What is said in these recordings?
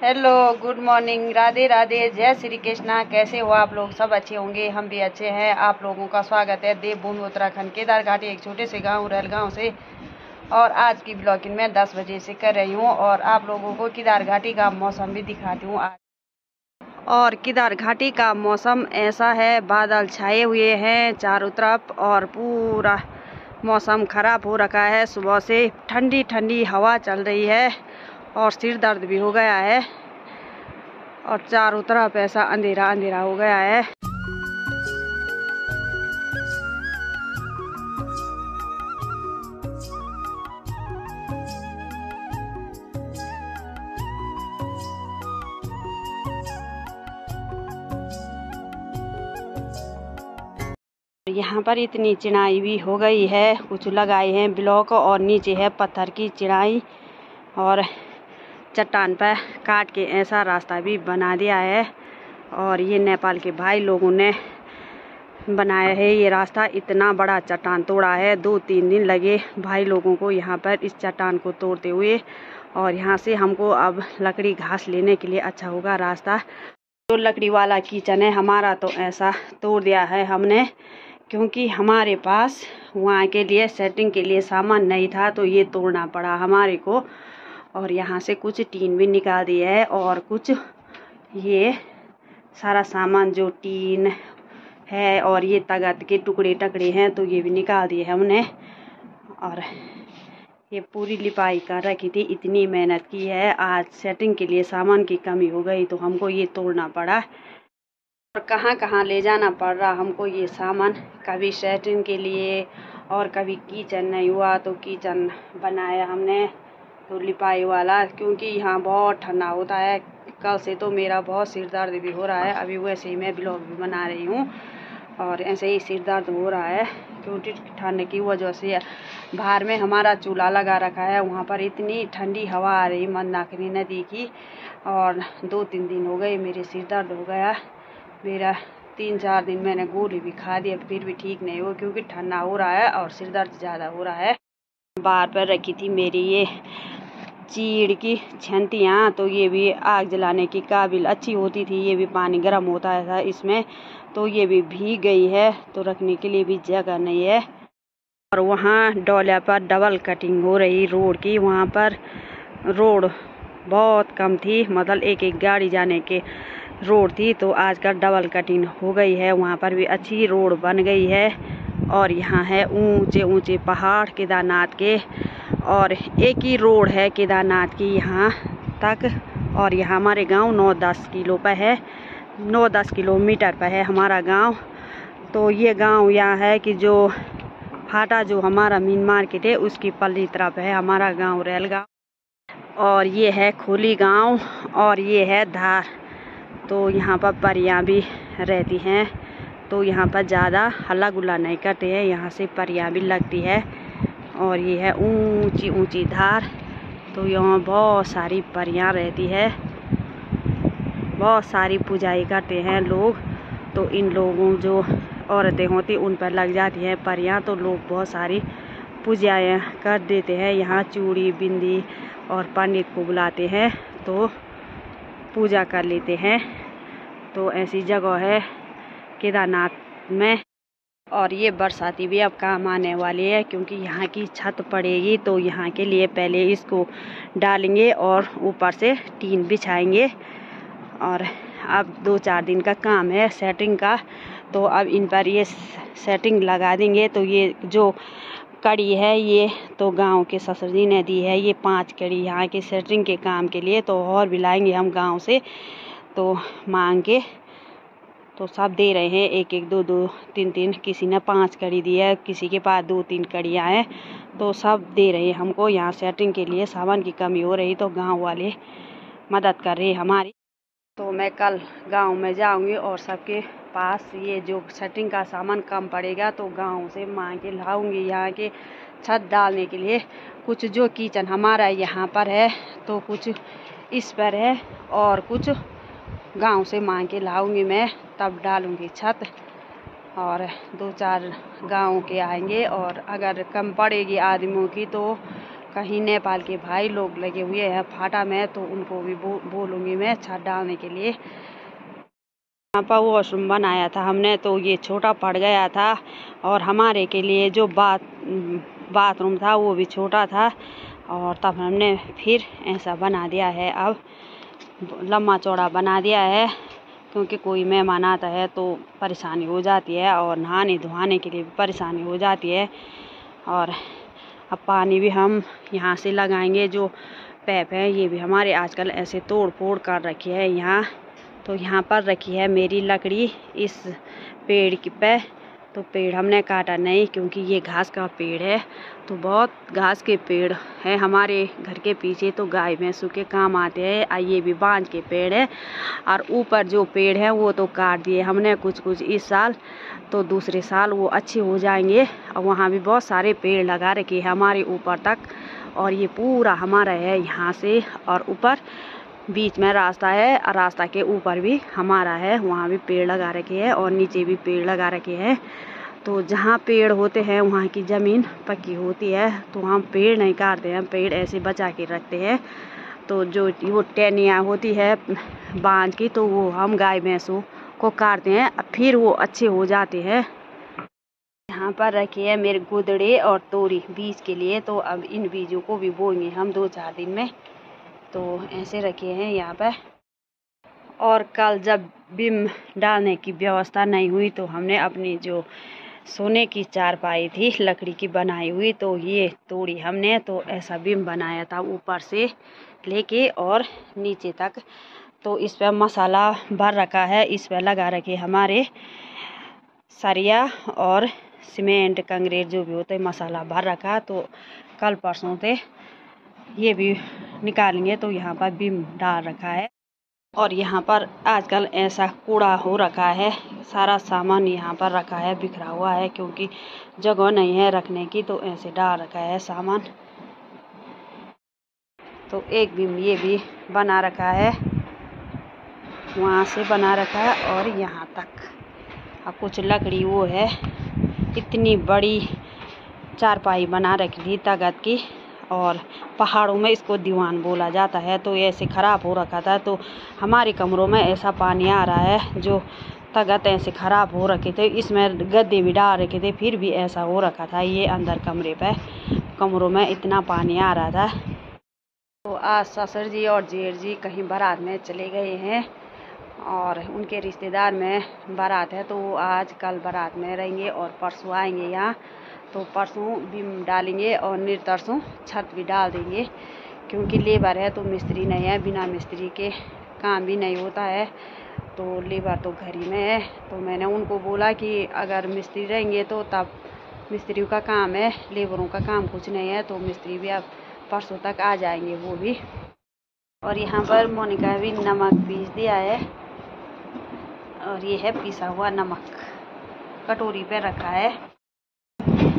Hello, good morning, Radhe Radhe, जय श्री कृष्णा। कैसे हो आप लोग? सब अच्छे होंगे, हम भी अच्छे हैं। आप लोगों का स्वागत है देवभूमि उत्तराखंड केदार घाटी, एक छोटे से गांव रहलगांव से। और आज की ब्लॉगिंग मैं 10 बजे से कर रही हूं और आप लोगों को केदार घाटी का मौसम भी दिखाती हूं आज। और केदार घाटी का मौसम ऐसा है, बादल छाए हुए हैं चारों तरफ और पूरा मौसम खराब हो रखा है। सुबह से ठंडी ठंडी हवा चल रही है और सिर दर्द भी हो गया है और चारों तरफ ऐसा अंधेरा अंधेरा हो गया है। यहाँ पर इतनी चिनाई भी हो गई है, कुछ लगाए हैं ब्लॉक और नीचे है पत्थर की चिनाई और चट्टान पर काट के ऐसा रास्ता भी बना दिया है। और ये नेपाल के भाई लोगों ने बनाया है ये रास्ता। इतना बड़ा चट्टान तोड़ा है, 2-3 दिन लगे भाई लोगों को यहाँ पर इस चट्टान को तोड़ते हुए। और यहाँ से हमको अब लकड़ी घास लेने के लिए अच्छा होगा रास्ता। तो लकड़ी वाला किचन है हमारा, तो ऐसा तोड़ दिया है हमने क्योंकि हमारे पास वहाँ के लिए सेटिंग के लिए सामान नहीं था, तो ये तोड़ना पड़ा हमारे को। और यहाँ से कुछ टीन भी निकाल दिए है और कुछ ये सारा सामान जो टीन है और ये तगत के टुकड़े टकड़े हैं, तो ये भी निकाल दिए हमने। और ये पूरी लिपाई कर रखी थी, इतनी मेहनत की है। आज सेटिंग के लिए सामान की कमी हो गई तो हमको ये तोड़ना पड़ा और कहाँ कहाँ ले जाना पड़ रहा हमको ये सामान। कभी सेटिंग के लिए और कभी किचन नहीं हुआ तो किचन बनाया हमने, तो लिपाई वाला, क्योंकि यहाँ बहुत ठंडा होता है। कल से तो मेरा बहुत सिर दर्द भी हो रहा है, अभी वैसे ही मैं ब्लॉग भी बना रही हूँ और ऐसे ही सिर दर्द हो रहा है क्योंकि ठंड की वजह से। बाहर में हमारा चूल्हा लगा रखा है, वहाँ पर इतनी ठंडी हवा आ रही मंदाकिनी नदी की। और 2-3 दिन हो गए मेरे सिर दर्द हो गया मेरा। 3-4 दिन मैंने गोली भी खा दी, फिर भी ठीक नहीं हुआ क्योंकि ठंडा हो रहा है और सिर दर्द ज़्यादा हो रहा है। बाहर पर रखी थी मेरी ये चीड़ की छंतियाँ, तो ये भी आग जलाने की काबिल अच्छी होती थी। ये भी पानी गर्म होता था इसमें, तो ये भी भीग गई है, तो रखने के लिए भी जगह नहीं है। और वहाँ डोलिया पर डबल कटिंग हो रही रोड की। वहाँ पर रोड बहुत कम थी, मतलब एक गाड़ी जाने के रोड थी, तो आजकल डबल कटिंग हो गई है। वहाँ पर भी अच्छी रोड बन गई है। और यहाँ है ऊंचे ऊंचे पहाड़ केदारनाथ के, और एक ही रोड है केदारनाथ की यहाँ तक। और यहाँ हमारे गांव 9-10 किलो पर है, 9-10 किलोमीटर पर है हमारा गांव। तो ये गांव यहाँ है कि जो फाटा जो हमारा मेन मार्केट है उसकी पल्ली तरफ है हमारा गांव रहलगांव। और ये है खोली गांव और ये है धार। तो यहाँ पर परियां भी रहती हैं, तो यहाँ पर ज़्यादा हल्ला गुल्ला नहीं करते हैं, यहाँ से परियां भी लगती है। और ये है ऊंची ऊंची धार, तो यहाँ बहुत सारी परियां रहती है, बहुत सारी पूजाएं करते हैं लोग। तो इन लोगों जो औरतें होती उन पर लग जाती हैं परियां, तो लोग बहुत सारी पूजाएं कर देते हैं। यहाँ चूड़ी बिंदी और पंडित को बुलाते हैं तो पूजा कर लेते हैं। तो ऐसी जगह है केदारनाथ में। और ये बरसाती भी अब काम आने वाली है क्योंकि यहाँ की छत पड़ेगी, तो यहाँ के लिए पहले इसको डालेंगे और ऊपर से टीन बिछाएंगे। और अब 2-4 दिन का काम है सेटिंग का, तो अब इन पर ये सेटिंग लगा देंगे। तो ये जो कड़ी है ये तो गांव के ससुर जी ने दी है, ये 5 कड़ी यहाँ के सेटिंग के काम के लिए। तो और भी लाएंगे हम गांव से, तो मांग के, तो सब दे रहे हैं 1-1, 2-2, 3-3, किसी ने 5 कड़ी दी है, किसी के पास 2-3 कड़ियाँ हैं, तो सब दे रहे हैं हमको। यहाँ सेटिंग के लिए सामान की कमी हो रही तो गांव वाले मदद कर रहे हैं हमारी। तो मैं कल गांव में जाऊंगी और सबके पास ये जो सेटिंग का सामान कम पड़ेगा तो गांव से मांग के लाऊंगी यहाँ के छत डालने के लिए। कुछ जो किचन हमारा यहाँ पर है तो कुछ इस पर है और कुछ गांव से मांग के लाऊंगी मैं, तब डालूंगी छत। और 2-4 गांव के आएंगे और अगर कम पड़ेगी आदमियों की तो कहीं नेपाल के भाई लोग लगे हुए हैं फाटा में, तो उनको भी बोलूँगी मैं छत डालने के लिए। यहाँ पर वॉशरूम बनाया था हमने, तो ये छोटा पड़ गया था, और हमारे के लिए जो बाथरूम था वो भी छोटा था, और तब हमने फिर ऐसा बना दिया है। अब लंबा चौड़ा बना दिया है, क्योंकि कोई मेहमान आता है तो परेशानी हो जाती है, और नहाने धोने के लिए भी परेशानी हो जाती है। और अब पानी भी हम यहाँ से लगाएंगे। जो पैप है ये भी हमारे आजकल ऐसे तोड़ फोड़ कर रखी है यहाँ। तो यहाँ पर रखी है मेरी लकड़ी इस पेड़ पे, तो पेड़ हमने काटा नहीं, क्योंकि ये घास का पेड़ है, तो बहुत घास के पेड़ है हमारे घर के पीछे, तो गाय भैंसों के काम आते हैं। ये भी बांज के पेड़ है, और ऊपर जो पेड़ है वो तो काट दिए हमने कुछ इस साल, तो दूसरे साल वो अच्छे हो जाएंगे। और वहाँ भी बहुत सारे पेड़ लगा रखे हैं हमारे ऊपर तक, और ये पूरा हमारा है यहाँ से, और ऊपर बीच में रास्ता है, और रास्ता के ऊपर भी हमारा है, वहाँ भी पेड़ लगा रखे हैं, और नीचे भी पेड़ लगा रखे हैं। तो जहाँ पेड़ होते हैं वहाँ की ज़मीन पक्की होती है, तो हम पेड़ नहीं काटते हैं, पेड़ ऐसे बचा के रखते हैं। तो जो वो टहनियाँ होती है बांज की, तो वो हम गाय भैंसों को काटते हैं, फिर वो अच्छे हो जाते हैं। यहाँ पर रखे हैं मेरे गुदड़े और तोरी बीज के लिए, तो अब इन बीजों को भी बोएंगे हम 2-4 दिन में, तो ऐसे रखे हैं यहाँ पर। और कल जब बिम डालने की व्यवस्था नहीं हुई, तो हमने अपनी जो सोने की चारपाई थी लकड़ी की बनाई हुई, तो ये तोड़ी हमने, तो ऐसा बिम बनाया था ऊपर से लेके और नीचे तक। तो इस पर मसाला भर रखा है, इस पर लगा रखे हमारे सरिया और सीमेंट कंक्रीट जो भी होते मसाला भर रखा। तो कल परसों से ये भी निकालेंगे, तो यहाँ पर बिम डाल रखा है। और यहाँ पर आजकल ऐसा कूड़ा हो रखा है, सारा सामान यहाँ पर रखा है बिखरा हुआ है, क्योंकि जगह नहीं है रखने की, तो ऐसे डाल रखा है सामान। तो एक बिम ये भी बना रखा है, वहाँ से बना रखा है और यहाँ तक। अब कुछ लकड़ी वो है, इतनी बड़ी चारपाई बना रखी थी तगत की, और पहाड़ों में इसको दीवान बोला जाता है। तो ऐसे ख़राब हो रखा था, तो हमारे कमरों में ऐसा पानी आ रहा है, जो तगत ऐसे ख़राब हो रखे थे, इसमें गद्दे भी डाल रखे थे, फिर भी ऐसा हो रखा था। ये अंदर कमरों में इतना पानी आ रहा था। तो आज ससुर जी और जेठ जी कहीं बारात में चले गए हैं, और उनके रिश्तेदार में बारात है, तो वो आज कल बारात में रहेंगे और परसों आएंगे यहाँ। तो परसों बिम डालेंगे और निर्तरसों छत भी डाल देंगे, क्योंकि लेबर है तो मिस्त्री नहीं है, बिना मिस्त्री के काम भी नहीं होता है। तो लेबर तो घर ही में है, तो मैंने उनको बोला कि अगर मिस्त्री रहेंगे तो तब मिस्त्रियों का काम है, लेबरों का काम कुछ नहीं है। तो मिस्त्री भी अब परसों तक आ जाएंगे वो भी। और यहाँ पर मोनिका भी नमक पीस दिया है, और ये है पिसा हुआ नमक कटोरी पे रखा है।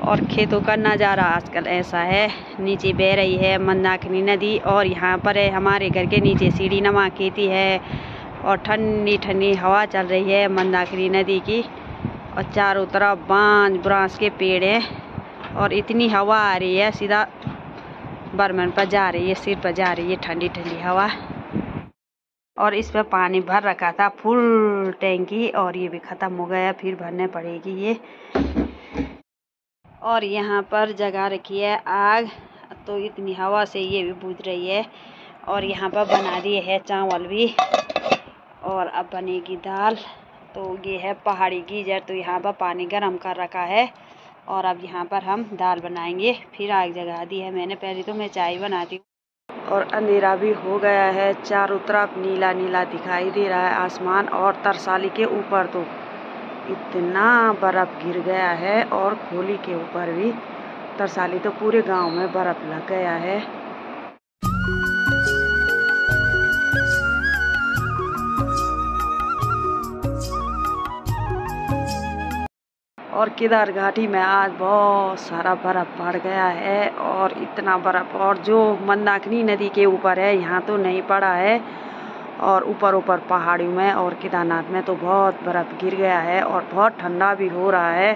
और खेतों का नज़ारा आजकल ऐसा है, नीचे बह रही है मंदाकिनी नदी, और यहाँ पर है हमारे घर के नीचे सीढ़ी नमा खेती है, और ठंडी ठंडी हवा चल रही है मंदाकिनी नदी की, और चारों तरफ बांस के पेड़ हैं, और इतनी हवा आ रही है सीधा बर्मन पर जा रही है, सिर पर जा रही है ठंडी ठंडी हवा। और इस पर पानी भर रखा था फुल टैंकी, और ये भी ख़त्म हो गया, फिर भरने पड़ेगी ये। और यहाँ पर जगा रखी है आग, तो इतनी हवा से ये भी बुझ रही है। और यहाँ पर बना दिए है चावल भी, और अब बनेगी दाल। तो ये है पहाड़ी गीजर, तो यहाँ पर पानी गर्म कर रखा है, और अब यहाँ पर हम दाल बनाएंगे। फिर आग जगा दी है मैंने, पहले तो मैं चाय बनाती हूँ। और अंधेरा भी हो गया है, चारों तरफ नीला नीला दिखाई दे रहा है आसमान, और तरसाली के ऊपर तो इतना बर्फ़ गिर गया है, और खोली के ऊपर भी तरसाली, तो पूरे गांव में बर्फ़ लग गया है। और केदार घाटी में आज बहुत सारा बर्फ़ पड़ गया है, और इतना बर्फ़, और जो मंदाकिनी नदी के ऊपर है यहाँ तो नहीं पड़ा है, और ऊपर पहाड़ियों में और केदारनाथ में तो बहुत बर्फ़ गिर गया है, और बहुत ठंडा भी हो रहा है।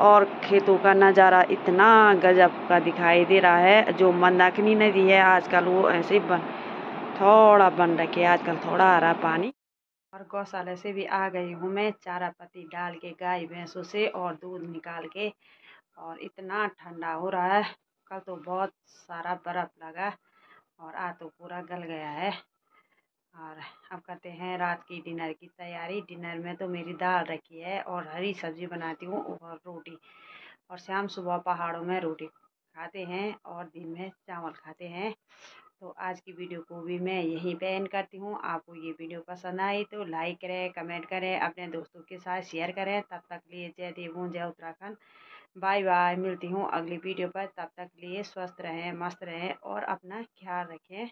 और खेतों का नज़ारा इतना गजब का दिखाई दे रहा है। जो मंदाकिनी नदी है आजकल वो ऐसे ही थोड़ा बन रखी है, आजकल थोड़ा आ रहा पानी। और गौशाला से भी आ गई हूँ मैं चारा पत्ती डाल के गाय भैंसों से और दूध निकाल के। और इतना ठंडा हो रहा है, कल तो बहुत सारा बर्फ़ लगा और आज तो पूरा गल गया है। और अब करते हैं रात की डिनर की तैयारी। डिनर में तो मेरी दाल रखी है और हरी सब्जी बनाती हूँ और रोटी। और शाम सुबह पहाड़ों में रोटी खाते हैं और दिन में चावल खाते हैं। तो आज की वीडियो को भी मैं यहीं पे एंड करती हूँ। आपको ये वीडियो पसंद आई तो लाइक करें, कमेंट करें, अपने दोस्तों के साथ शेयर करें। तब तक लिए जय देवूँ जय उत्तराखंड। बाय बाय, मिलती हूँ अगली वीडियो पर। तब तक लिए स्वस्थ रहें, मस्त रहें और अपना ख्याल रखें।